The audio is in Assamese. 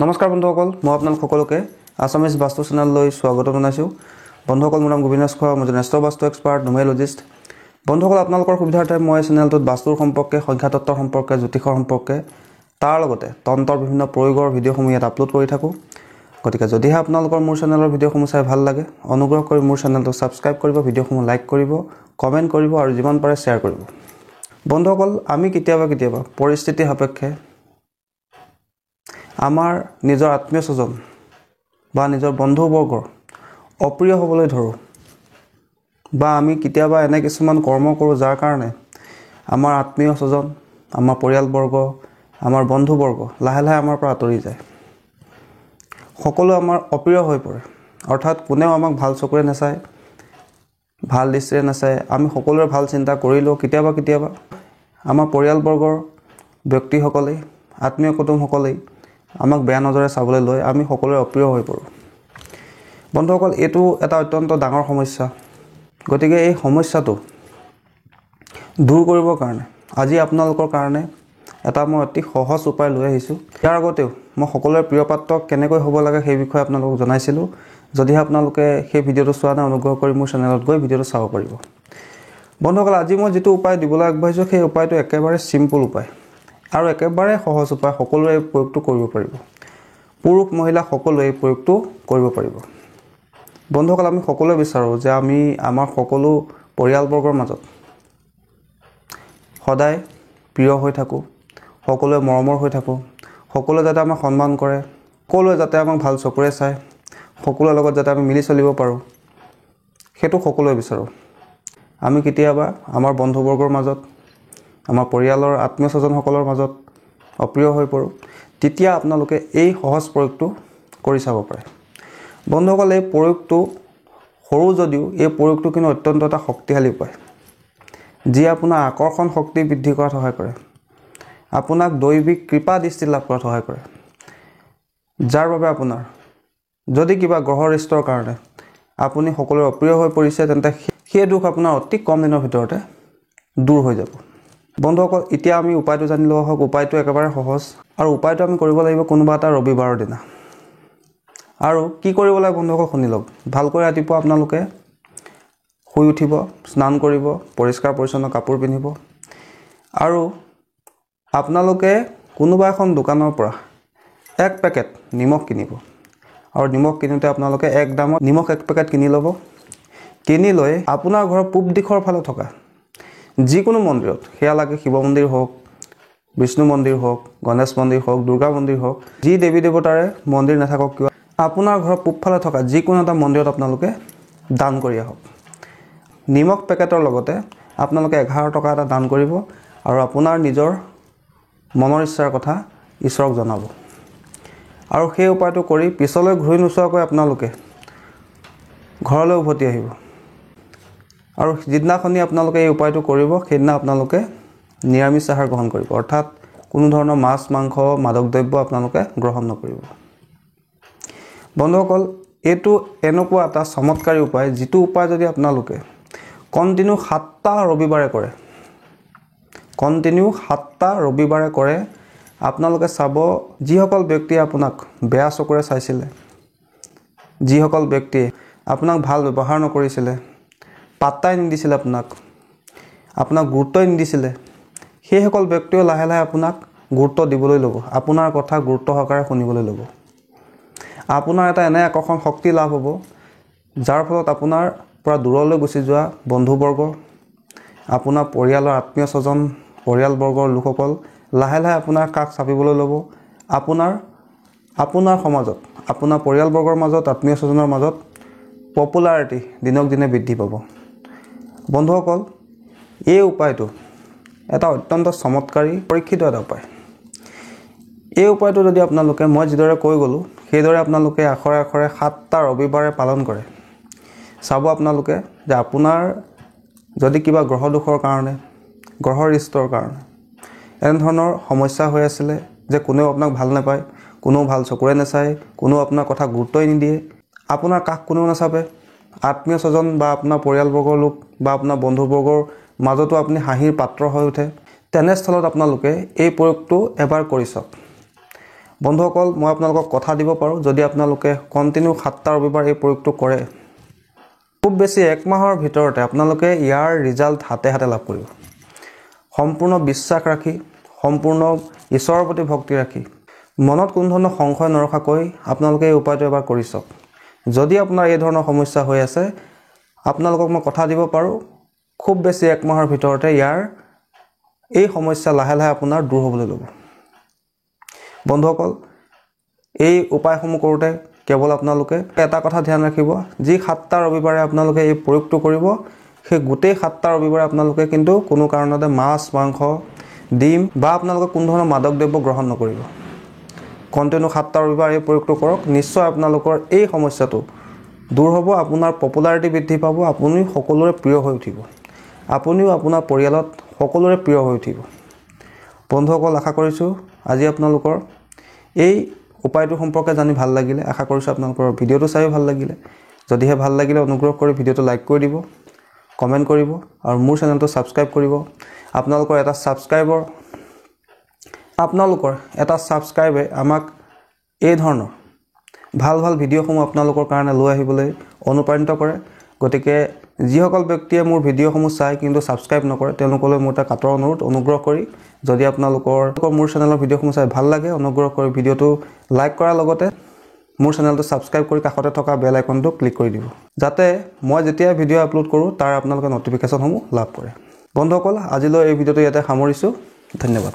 নমস্কাৰ বন্ধুসকল, মই আপোনালোক সকলোকে আছামিজ বাস্তু চেনেললৈ স্বাগত জনাইছোঁ। বন্ধুসকল, মোৰ নাম গোবিনাশ খোৱা, মই এজন বাস্তু এক্সপাৰ্ট, নিউমেৰলজিষ্ট। বন্ধুসকল, আপোনালোকৰ সুবিধাৰ্থে মই চেনেলটোত বাস্তুৰ সম্পৰ্কে, সংখ্যাতত্বৰ সম্পৰ্কে, জ্যোতিষৰ সম্পৰ্কে, তাৰ লগতে তন্ত্ৰৰ বিভিন্ন প্ৰয়োগৰ ভিডিঅ'সমূহ ইয়াত আপলোড কৰি থাকোঁ। গতিকে যদিহে আপোনালোকৰ মোৰ চেনেলৰ ভিডিঅ'সমূহ চাই ভাল লাগে, অনুগ্ৰহ কৰি মোৰ চেনেলটো ছাবস্ক্ৰাইব কৰিব, ভিডিঅ'সমূহ লাইক কৰিব, কমেণ্ট কৰিব আৰু যিমান পাৰে শ্বেয়াৰ কৰিব। বন্ধুসকল, আমি কেতিয়াবা পৰিস্থিতি সাপেক্ষে আমাৰ নিজৰ আত্মীয় স্বজন বা নিজৰ বন্ধুবৰ্গৰ অপ্ৰিয় হ'বলৈ ধৰোঁ, বা আমি কেতিয়াবা এনে কিছুমান কৰ্ম কৰোঁ যাৰ কাৰণে আমাৰ আত্মীয় স্বজন, আমাৰ পৰিয়ালবৰ্গ, আমাৰ বন্ধুবৰ্গ লাহে লাহে আমাৰ পৰা আঁতৰি যায়। সকলো আমাৰ অপ্ৰিয় হৈ পৰে, অৰ্থাৎ কোনেও আমাক ভাল চকুৰে নাচায়, ভাল দৃষ্টিৰে নাচায়। আমি সকলোৰে ভাল চিন্তা কৰিলেও কেতিয়াবা আমাৰ পৰিয়ালবৰ্গৰ ব্যক্তিসকলেই, আত্মীয় কুটুমসকলেই আমাক বেয়া নজৰে চাবলৈ লৈ আমি সকলোৰে অপ্ৰিয় হৈ পৰোঁ। বন্ধুসকল, এইটো এটা অত্যন্ত ডাঙৰ সমস্যা। গতিকে এই সমস্যাটো দূৰ কৰিবৰ কাৰণে আজি আপোনালোকৰ কাৰণে এটা মই অতি সহজ উপায় লৈ আহিছোঁ। ইয়াৰ আগতেও মই সকলোৰে প্ৰিয় পাত্ৰক কেনেকৈ হ'ব লাগে সেই বিষয়ে আপোনালোকক জনাইছিলোঁ। যদিহে আপোনালোকে সেই ভিডিঅ'টো চোৱা নাই, অনুগ্ৰহ কৰি মোৰ চেনেলত গৈ ভিডিঅ'টো চাব পাৰিব। বন্ধুসকল, আজি মই যিটো উপায় দিবলৈ আগবাঢ়িছোঁ সেই উপায়টো একেবাৰে চিম্পুল উপায় আৰু একেবাৰে সহজ উপায়। সকলোৱে এই প্ৰয়োগটো কৰিব পাৰিব, পুৰুষ মহিলা সকলোৱে এই প্ৰয়োগটো কৰিব পাৰিব। বন্ধুসকল, আমি সকলোৱে বিচাৰোঁ যে আমি আমাৰ সকলো পৰিয়ালবৰ্গৰ মাজত সদায় প্ৰিয় হৈ থাকোঁ, সকলোৱে মৰমৰ হৈ থাকোঁ, সকলোৱে যাতে আমাক সন্মান কৰে, সকলোৱে যাতে আমাক ভাল চকুৰে চায়, সকলোৰে লগত যাতে আমি মিলি চলিব পাৰোঁ, সেইটো সকলোৱে বিচাৰোঁ। আমি কেতিয়াবা আমাৰ বন্ধুবৰ্গৰ মাজত, আমাৰ পৰিয়ালৰ আত্মীয় স্বজনসকলৰ মাজত অপ্ৰিয় হৈ পৰোঁ। তেতিয়া আপোনালোকে এই সহজ প্ৰয়োগটো কৰি চাব পাৰে। বন্ধুসকল, এই প্ৰয়োগটো সৰু যদিও এই প্ৰয়োগটো কিন্তু অত্যন্ত এটা শক্তিশালী উপায়, যি আপোনাৰ আকৰ্ষণ শক্তি বৃদ্ধি কৰাত সহায় কৰে, আপোনাক দৈবিক কৃপা দৃষ্টি লাভ কৰাত সহায় কৰে, যাৰ বাবে আপোনাৰ যদি কিবা গ্ৰহ ৰিষ্টৰ কাৰণে আপুনি সকলোৰে অপ্ৰিয় হৈ পৰিছে, তেন্তে সেই দুখ আপোনাৰ অতি কম দিনৰ ভিতৰতে দূৰ হৈ যাব। বন্ধুসকল, এতিয়া আমি উপায়টো জানি লোৱা হওক। উপায়টো একেবাৰে সহজ আৰু উপায়টো আমি কৰিব লাগিব কোনোবা এটা ৰবিবাৰৰ দিনা। আৰু কি কৰিব লাগে বন্ধুসকল শুনি লওক ভালকৈ। ৰাতিপুৱা আপোনালোকে শুই উঠিব, স্নান কৰিব, পৰিষ্কাৰ পৰিচ্ছন্ন কাপোৰ পিন্ধিব আৰু আপোনালোকে কোনোবা এখন দোকানৰ পৰা 1 পেকেট নিমখ কিনিব। আৰু নিমখ কিনোতে আপোনালোকে এক দামত নিমখ 1 পেকেট কিনি ল'ব। কিনি লৈ আপোনাৰ ঘৰৰ পূব দিশৰ ফালে থকা যিকোনো মন্দিৰত, সেয়া লাগে শিৱ মন্দিৰ হওক, বিষ্ণু মন্দিৰ হওক, গণেশ মন্দিৰ হওক, দুৰ্গা মন্দিৰ হওক, যি দেৱী দেৱতাৰে মন্দিৰ নাথাকক কিয়, আপোনাৰ ঘৰৰ পূবফালে থকা যিকোনো এটা মন্দিৰত আপোনালোকে দান কৰি আহক। নিমখ পেকেটৰ লগতে আপোনালোকে 11 টকা এটা দান কৰিব আৰু আপোনাৰ নিজৰ মনৰ ইচ্ছাৰ কথা ঈশ্বৰক জনাব। আৰু সেই উপায়টো কৰি পিছলৈ ঘূৰি নোচোৱাকৈ আপোনালোকে ঘৰলৈ উভতি আহিব। আৰু যিদিনাখনি আপোনালোকে এই উপায়টো কৰিব, সেইদিনা আপোনালোকে নিৰামিষ আহাৰ গ্ৰহণ কৰিব, অৰ্থাৎ কোনো ধৰণৰ মাছ, মাংস, মাদক দ্ৰব্য আপোনালোকে গ্ৰহণ নকৰিব। বন্ধুসকল, এইটো এনেকুৱা এটা চমৎকাৰী উপায়, যিটো উপায় যদি আপোনালোকে কণ্টিনিউ 7টা ৰবিবাৰে কৰে, আপোনালোকে চাব যিসকল ব্যক্তিয়ে আপোনাক বেয়া চকুৰে চাইছিলে, যিসকল ব্যক্তিয়ে আপোনাক ভাল ব্যৱহাৰ নকৰিছিলে, পাত্তাই নিদিছিলে, আপোনাক গুৰুত্বই নিদিছিলে, সেইসকল ব্যক্তিও লাহে লাহে আপোনাক গুৰুত্ব দিবলৈ ল'ব, আপোনাৰ কথা গুৰুত্ব সহকাৰে শুনিবলৈ ল'ব। আপোনাৰ এটা এনে আকৰ্ষণ শক্তি লাভ হ'ব, যাৰ ফলত আপোনাৰ পৰা দূৰলৈ গুচি যোৱা বন্ধুবৰ্গ, আপোনাৰ পৰিয়ালৰ আত্মীয় স্বজন, পৰিয়ালবৰ্গৰ লোকসকল লাহে লাহে আপোনাৰ কাষ চাপিবলৈ ল'ব। আপোনাৰ সমাজত, আপোনাৰ পৰিয়ালবৰ্গৰ মাজত, আত্মীয় স্বজনৰ মাজত পপুলাৰিটি দিনক দিনে বৃদ্ধি পাব। বন্ধুসকল, এই উপায়টো এটা অত্যন্ত চমৎকাৰী পৰীক্ষিত এটা উপায়। এই উপায়টো যদি আপোনালোকে মই যিদৰে কৈ গ'লোঁ সেইদৰে আপোনালোকে আখৰে আখৰে 7টা ৰবিবাৰে পালন কৰে, চাব আপোনালোকে যে আপোনাৰ যদি কিবা গ্ৰহ দোষৰ কাৰণে, গ্ৰহ ৰিষ্টৰ কাৰণে এনেধৰণৰ সমস্যা হৈ আছিলে, যে কোনেও আপোনাক ভাল নাপায়, কোনেও ভাল চকুৰে নাচায়, কোনেও আপোনাৰ কথা গুৰুত্বই নিদিয়ে, আপোনাৰ কাষ কোনেও নাচাপে, আত্মীয় স্বজন বা আপোনাৰ পৰিয়ালবৰ্গৰ লোক বা আপোনাৰ বন্ধুবৰ্গৰ মাজতো আপুনি হাঁহিৰ পাত্ৰ হৈ উঠে, তেনেস্থলত আপোনালোকে এই প্ৰয়োগটো এবাৰ কৰি চাওক। বন্ধুসকল মই আপোনালোকক কথা দিব পাৰোঁ যদি আপোনালোকে কণ্টিনিউ 7টা ৰবিবাৰ এই প্ৰয়োগটো কৰে খুব বেছি 1 মাহৰ ভিতৰতে আপোনালোকে ইয়াৰ ৰিজাল্ট হাতে হাতে লাভ কৰিব সম্পূৰ্ণ বিশ্বাস ৰাখি সম্পূৰ্ণ ঈশ্বৰৰ প্ৰতি ভক্তি ৰাখি মনত কোনো ধৰণৰ সংশয় নৰখাকৈ আপোনালোকে এই উপায়টো এবাৰ কৰি চাওক যদি আপোনাৰ এই ধৰণৰ সমস্যা হৈ আছে আপোনালোকক মই কথা দিব পাৰোঁ খুব বেছি 1 মাহৰ ভিতৰতে ইয়াৰ এই সমস্যা লাহে লাহে আপোনাৰ দূৰ হ'বলৈ ল'ব বন্ধুসকল এই উপায়সমূহ কৰোঁতে কেৱল আপোনালোকে এটা কথা ধ্যান ৰাখিব যি 7টা ৰবিবাৰে আপোনালোকে এই প্ৰয়োগটো কৰিব সেই গোটেই 7টা ৰবিবাৰে আপোনালোকে কিন্তু কোনো কাৰণতে মাছ মাংস ডিম বা আপোনালোকে কোনো ধৰণৰ মাদক দ্ৰব্য গ্ৰহণ নকৰিব কণ্টিনিউ 7টা ৰবিবাৰ এই প্ৰয়োগটো কৰক নিশ্চয় আপোনালোকৰ এই সমস্যাটো দূৰ হ'ব আপোনাৰ পপুলাৰিটি বৃদ্ধি পাব আপুনি সকলোৰে প্ৰিয় হৈ উঠিব আপুনিও আপোনাৰ পৰিয়ালত সকলোৰে প্ৰিয় হৈ উঠিব বন্ধুসকল আশা কৰিছোঁ আজি আপোনালোকৰ এই উপায়টো সম্পৰ্কে জানি ভাল লাগিলে আশা কৰিছোঁ আপোনালোকৰ ভিডিঅ'টো চাই ভাল লাগিলে যদিহে ভাল লাগিলে অনুগ্ৰহ কৰি ভিডিঅ'টো লাইক কৰি দিব কমেণ্ট কৰিব আৰু মোৰ চেনেলটো ছাবস্ক্ৰাইব কৰিব আপোনালোকৰ এটা ছাবস্ক্ৰাইবে আমাক এই ধৰণৰ ভাল ভাল ভিডিঅ'সমূহ আপোনালোকৰ কাৰণে লৈ আহিবলৈ অনুপ্ৰাণিত কৰে গতিকে যিসকল ব্যক্তিয়ে মোৰ ভিডিঅ'সমূহ চাই কিন্তু ছাবস্ক্ৰাইব নকৰে তেওঁলোকলৈ মোৰ এটা কাটৰ অনুৰোধ অনুগ্ৰহ কৰি যদি আপোনালোকৰ মোৰ চেনেলৰ ভিডিঅ'সমূহ চাই ভাল লাগে অনুগ্ৰহ কৰি ভিডিঅ'টো লাইক কৰাৰ লগতে মোৰ চেনেলটো ছাবস্ক্ৰাইব কৰি কাষতে থকা বেল আইকনটো ক্লিক কৰি দিব যাতে মই যেতিয়া ভিডিঅ' আপলোড কৰোঁ তাৰ আপোনালোকে নটিফিকেশ্যনসমূহ লাভ কৰে বন্ধুসকল আজিলৈ এই ভিডিঅ'টো ইয়াতে সামৰিছোঁ ধন্যবাদ